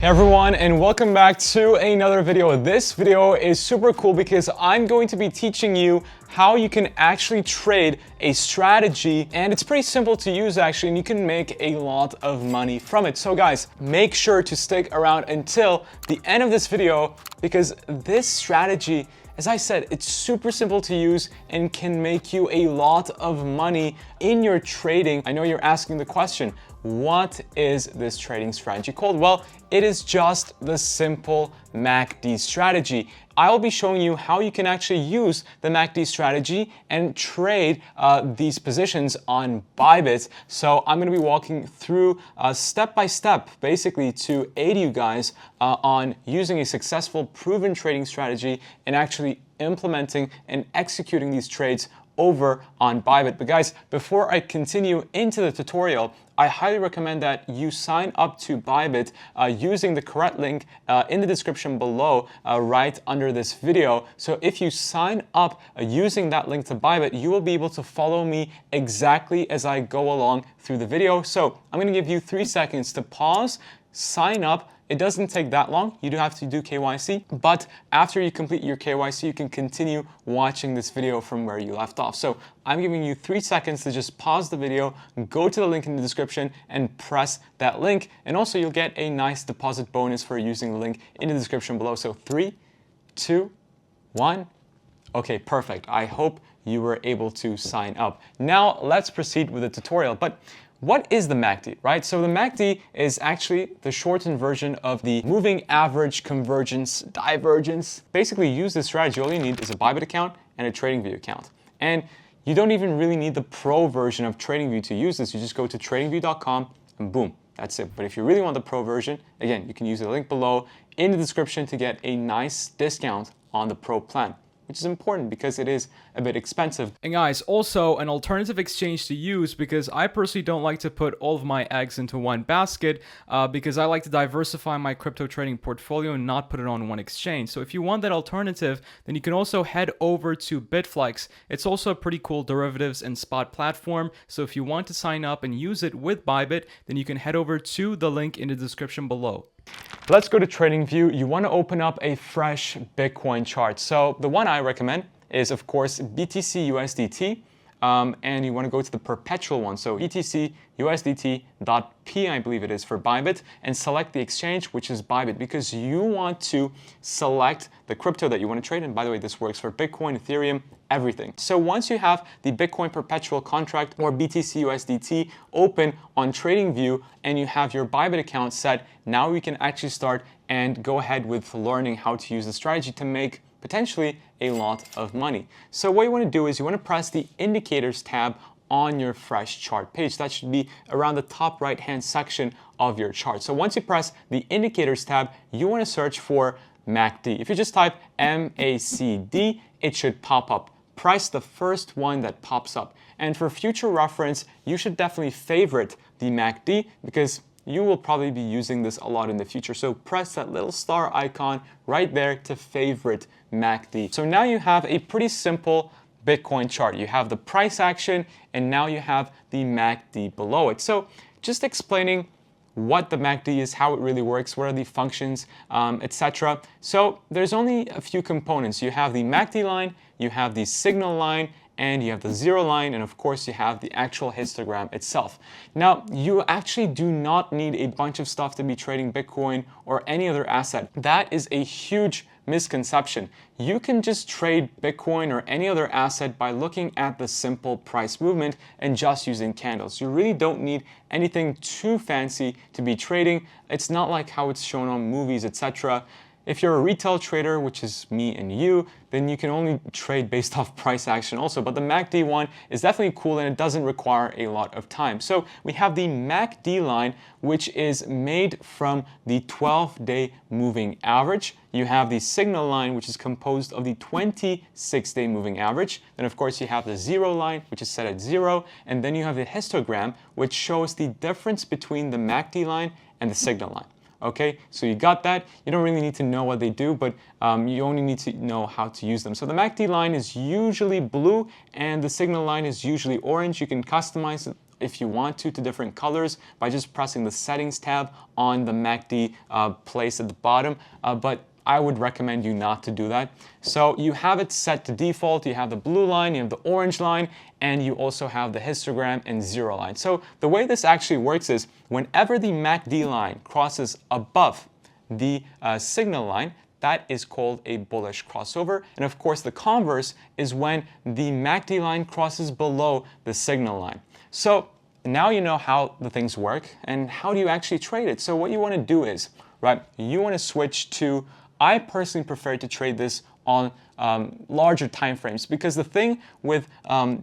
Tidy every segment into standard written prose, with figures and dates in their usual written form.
Hey everyone, and welcome back to another video. This video is super cool because I'm going to be teaching you how you can actually trade a strategy, and it's pretty simple to use actually, and you can make a lot of money from it. So guys, make sure to stick around until the end of this video because this strategy, as I said, it's super simple to use and can make you a lot of money in your trading. I know you're asking the question, what is this trading strategy called? Well, it is just the simple MACD strategy. I'll be showing you how you can actually use the MACD strategy and trade these positions on Bybit. So I'm going to be walking through step by step, basically to aid you guys on using a successful proven trading strategy and actually implementing and executing these trades over on Bybit. But guys, before I continue into the tutorial, I highly recommend that you sign up to Bybit using the correct link in the description below right under this video. So if you sign up using that link to Bybit, you will be able to follow me exactly as I go along through the video. So I'm going to give you 3 seconds to pause, sign up. It doesn't take that long. You do have to do KYC, but after you complete your KYC, you can continue watching this video from where you left off. So I'm giving you 3 seconds to just pause the video, go to the link in the description and press that link. And also you'll get a nice deposit bonus for using the link in the description below. So 3, 2, 1. Okay, perfect. I hope you were able to sign up. Now let's proceed with the tutorial. But what is the MACD, right? So the MACD is actually the shortened version of the moving average convergence divergence. Basically, use this strategy. All you need is a Bybit account and a TradingView account. And you don't even really need the pro version of TradingView to use this. You just go to tradingview.com and boom, that's it. But if you really want the pro version, again, you can use the link below in the description to get a nice discount on the pro plan, which is important because it is a bit expensive. And guys, also an alternative exchange to use, because I personally don't like to put all of my eggs into one basket because I like to diversify my crypto trading portfolio and not put it on one exchange. So if you want that alternative, then you can also head over to Bitflex. It's also a pretty cool derivatives and spot platform. So if you want to sign up and use it with Bybit, then you can head over to the link in the description below. Let's go to TradingView. You want to open up a fresh Bitcoin chart. So the one I recommend is, of course, BTC USDT. And you want to go to the perpetual one. So BTC USDT.P, I believe it is, for Bybit, and select the exchange, which is Bybit, because you want to select the crypto that you want to trade. And by the way, this works for Bitcoin, Ethereum, everything. So once you have the Bitcoin perpetual contract or BTC USDT open on TradingView and you have your Bybit account set, now we can actually start and go ahead with learning how to use the strategy to make potentially a lot of money. So what you want to do is you want to press the indicators tab on your fresh chart page. That should be around the top right hand section of your chart. So once you press the indicators tab, you want to search for MACD. If you just type MACD, it should pop up. Press the first one that pops up. And for future reference, you should definitely favorite the MACD because you will probably be using this a lot in the future. So press that little star icon right there to favorite MACD. So now you have a pretty simple Bitcoin chart. You have the price action and now you have the MACD below it. So just explaining what the MACD is, how it really works, what are the functions, etc. So there's only a few components. You have the MACD line, you have the signal line, and you have the zero line, and of course you have the actual histogram itself. Now, you actually do not need a bunch of stuff to be trading Bitcoin or any other asset. That is a huge misconception. You can just trade Bitcoin or any other asset by looking at the simple price movement and just using candles. You really don't need anything too fancy to be trading. It's not like how it's shown on movies, etc. If you're a retail trader, which is me and you, then you can only trade based off price action also. But the MACD one is definitely cool and it doesn't require a lot of time. So we have the MACD line, which is made from the 12-day moving average. You have the signal line, which is composed of the 26-day moving average. Then of course you have the zero line, which is set at 0. And then you have the histogram, which shows the difference between the MACD line and the signal line. Okay, so you got that. You don't really need to know what they do, but you only need to know how to use them. So the MACD line is usually blue and the signal line is usually orange. You can customize it if you want to different colors by just pressing the settings tab on the MACD place at the bottom, but I would recommend you not to do that. So you have it set to default, you have the blue line, you have the orange line, and you also have the histogram and zero line. So the way this actually works is whenever the MACD line crosses above the signal line, that is called a bullish crossover. And of course, the converse is when the MACD line crosses below the signal line. So now you know how the things work and how do you actually trade it. So what you want to do is, right, you want to switch to, I personally prefer to trade this on larger time frames, because the thing with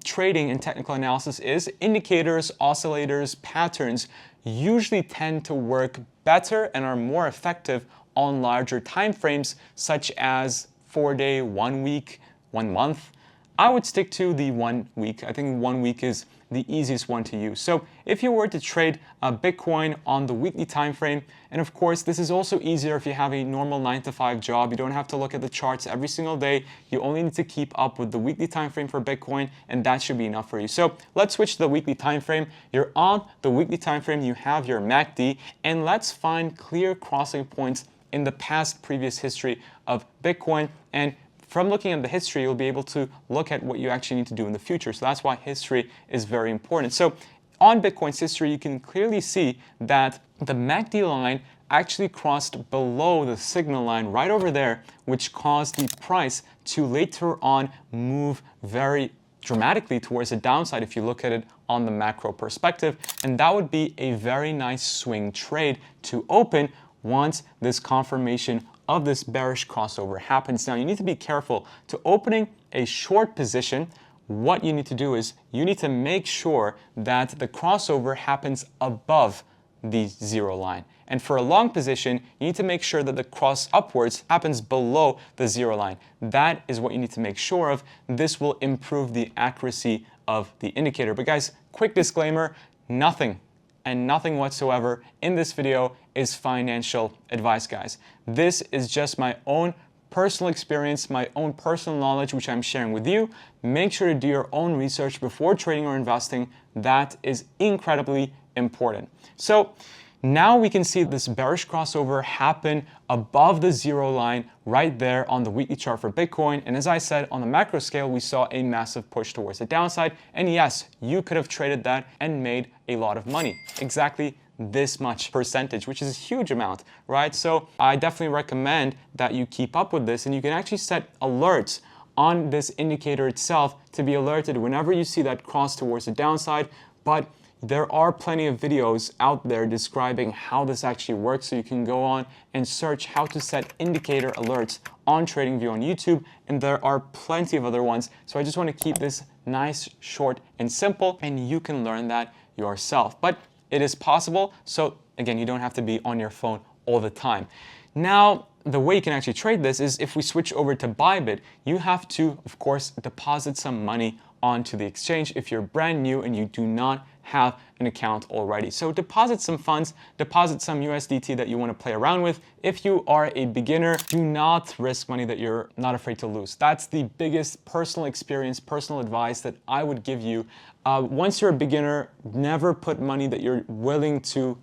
trading and technical analysis is indicators, oscillators, patterns usually tend to work better and are more effective on larger time frames, such as 4-day, 1 week, 1 month. I would stick to the 1 week. I think 1 week is the easiest one to use. So if you were to trade Bitcoin on the weekly time frame, and of course this is also easier if you have a normal 9-to-5 job, you don't have to look at the charts every single day. You only need to keep up with the weekly time frame for Bitcoin, and that should be enough for you. So let's switch to the weekly time frame. You're on the weekly time frame, you have your MACD, and let's find clear crossing points in the past previous history of Bitcoin. And from looking at the history, you'll be able to look at what you actually need to do in the future. So that's why history is very important. So on Bitcoin's history, you can clearly see that the MACD line actually crossed below the signal line right over there, which caused the price to later on move very dramatically towards the downside if you look at it on the macro perspective. And that would be a very nice swing trade to open once this confirmation of this bearish crossover happens. Now, you need to be careful to opening a short position. What you need to do is you need to make sure that the crossover happens above the zero line. And for a long position, you need to make sure that the cross upwards happens below the zero line. That is what you need to make sure of. This will improve the accuracy of the indicator. But guys, quick disclaimer, nothing whatsoever in this video is financial advice, guys. This is just my own personal experience, my own personal knowledge, which I'm sharing with you. Make sure to do your own research before trading or investing. That is incredibly important. So now we can see this bearish crossover happen above the zero line right there on the weekly chart for Bitcoin. And as I said, on the macro scale, we saw a massive push towards the downside. And yes, you could have traded that and made a lot of money. Exactly this much percentage, which is a huge amount, right? So I definitely recommend that you keep up with this, and you can actually set alerts on this indicator itself to be alerted whenever you see that cross towards the downside. But there are plenty of videos out there describing how this actually works, so you can go on and search how to set indicator alerts on TradingView on YouTube, and there are plenty of other ones. So I just want to keep this nice, short, and simple, and you can learn that yourself. But it is possible, so again, you don't have to be on your phone all the time. Now, the way you can actually trade this is if we switch over to Bybit, you have to, of course, deposit some money onto the exchange if you're brand new and you do not have an account already. So deposit some funds, deposit some USDT that you want to play around with. If you are a beginner, do not risk money that you're not afraid to lose. That's the biggest personal experience, personal advice that I would give you. Once you're a beginner, never put money that you're willing to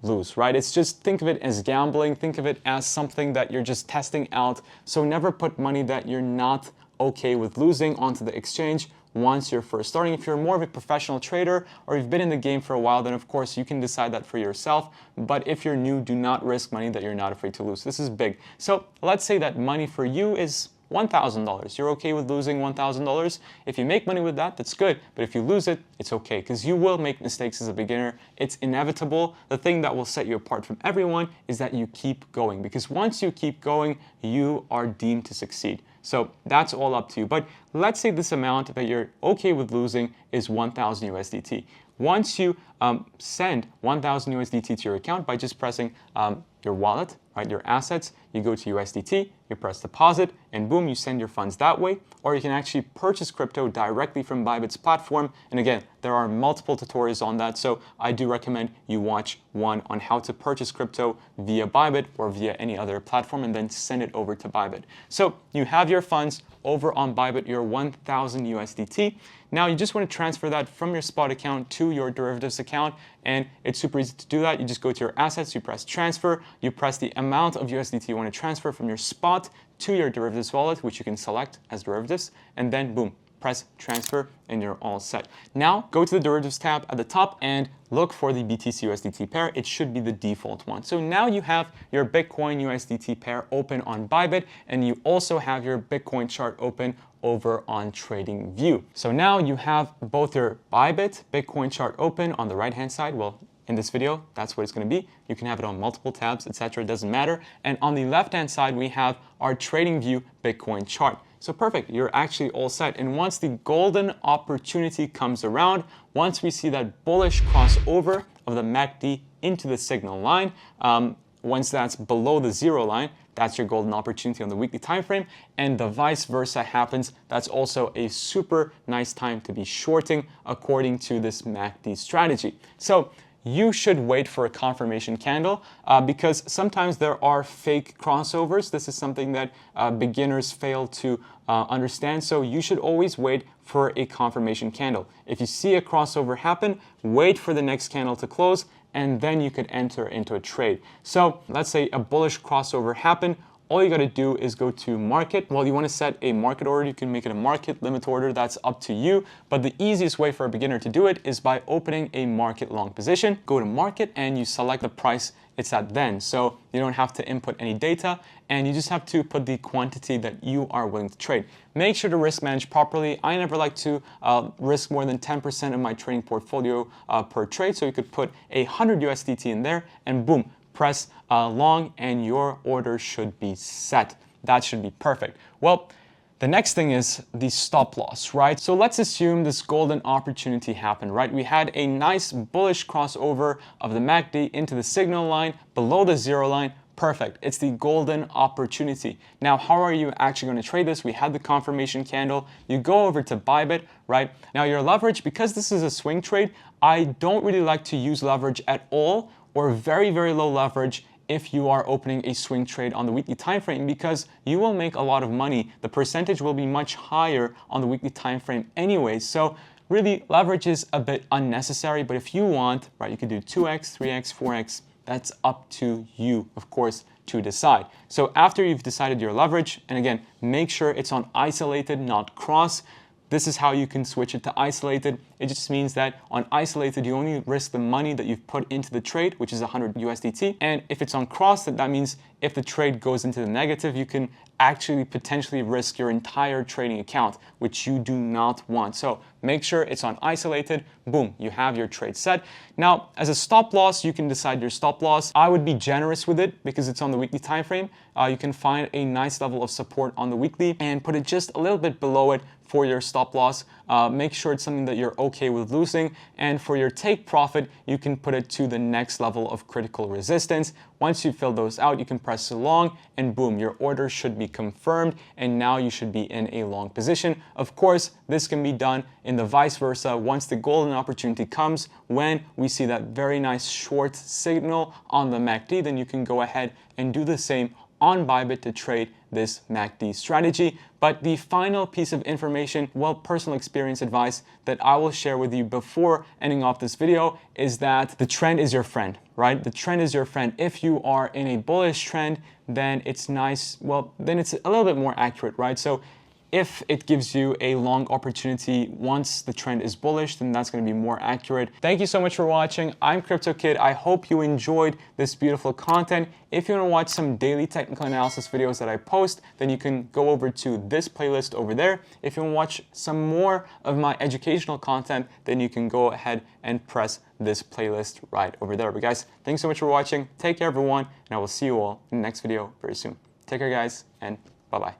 lose, right? It's just, think of it as gambling, think of it as something that you're just testing out. So never put money that you're not okay with losing onto the exchange once you're first starting. If you're more of a professional trader or you've been in the game for a while, then of course you can decide that for yourself. But if you're new, do not risk money that you're not afraid to lose. This is big. So let's say that money for you is $1,000. You're okay with losing $1,000. If you make money with that, that's good. But if you lose it, it's okay, because you will make mistakes as a beginner. It's inevitable. The thing that will set you apart from everyone is that you keep going, because once you keep going, you are deemed to succeed. So that's all up to you. But let's say this amount that you're okay with losing is 1,000 USDT. Once you send 1,000 USDT to your account by just pressing your wallet, right, your assets, you go to USDT, you press deposit, and boom, you send your funds that way. Or you can actually purchase crypto directly from Bybit's platform. And again, there are multiple tutorials on that, so I do recommend you watch one on how to purchase crypto via Bybit or via any other platform and then send it over to Bybit. So you have your funds over on Bybit, your 1,000 USDT. Now you just want to transfer that from your spot account to your derivatives account, and it's super easy to do that. You just go to your assets, you press transfer, you press the amount of USDT you want to transfer from your spot to your derivatives wallet, which you can select as derivatives, and then boom, press transfer and you're all set. Now go to the derivatives tab at the top and look for the BTC USDT pair. It should be the default one. So now you have your Bitcoin USDT pair open on Bybit, and you also have your Bitcoin chart open over on TradingView. So now you have both your Bybit Bitcoin chart open on the right hand side. Well, in this video, that's what it's going to be. You can have it on multiple tabs, etc. It doesn't matter. And on the left hand side, we have our TradingView Bitcoin chart. So perfect, you're actually all set. And once the golden opportunity comes around, once we see that bullish crossover of the MACD into the signal line, once that's below the zero line, that's your golden opportunity on the weekly time frame, and the vice versa happens. That's also a super nice time to be shorting according to this MACD strategy. So you should wait for a confirmation candle because sometimes there are fake crossovers. This is something that beginners fail to understand. So you should always wait for a confirmation candle. If you see a crossover happen, wait for the next candle to close, and then you could enter into a trade. So let's say a bullish crossover happened. All you got to do is go to market. Well, you want to set a market order. You can make it a market limit order. That's up to you. But the easiest way for a beginner to do it is by opening a market long position. Go to market and you select the price it's at then. So you don't have to input any data, and you just have to put the quantity that you are willing to trade. Make sure to risk manage properly. I never like to risk more than 10% of my trading portfolio per trade. So you could put 100 USDT in there and boom, press long and your order should be set. That should be perfect. Well, the next thing is the stop loss, right? So let's assume this golden opportunity happened, right? We had a nice bullish crossover of the MACD into the signal line below the zero line. Perfect. It's the golden opportunity. Now, how are you actually going to trade this? We had the confirmation candle. You go over to Bybit, right? Now your leverage, because this is a swing trade, I don't really like to use leverage at all or very, very low leverage if you are opening a swing trade on the weekly time frame, because you will make a lot of money. The percentage will be much higher on the weekly time frame anyway. So really leverage is a bit unnecessary, but if you want, right, you could do 2x, 3x, 4x. That's up to you, of course, to decide. So after you've decided your leverage, and again, make sure it's on isolated, not cross. This is how you can switch it to isolated. It just means that on isolated, you only risk the money that you've put into the trade, which is 100 USDT. And if it's on cross, that means if the trade goes into the negative, you can actually potentially risk your entire trading account, which you do not want. So make sure it's on isolated. Boom, you have your trade set. Now, as a stop loss, you can decide your stop loss. I would be generous with it because it's on the weekly time frame. You can find a nice level of support on the weekly and put it just a little bit below it for your stop loss. Make sure it's something that you're okay with losing. And for your take profit, you can put it to the next level of critical resistance. Once you fill those out, you can press long and boom, your order should be confirmed. And now you should be in a long position. Of course, this can be done in the vice versa. Once the golden opportunity comes, when we see that very nice short signal on the MACD, then you can go ahead and do the same on Bybit to trade this MACD strategy. But the final piece of information, well, personal experience advice that I will share with you before ending off this video is that the trend is your friend, right? The trend is your friend. If you are in a bullish trend, then it's nice. Well, then it's a little bit more accurate, right? So if it gives you a long opportunity once the trend is bullish, then that's going to be more accurate. Thank you so much for watching. I'm Crypto Kid. I hope you enjoyed this beautiful content. If you want to watch some daily technical analysis videos that I post, then you can go over to this playlist over there. If you want to watch some more of my educational content, then you can go ahead and press this playlist right over there. But guys, thanks so much for watching. Take care, everyone, and I will see you all in the next video very soon. Take care, guys, and bye-bye.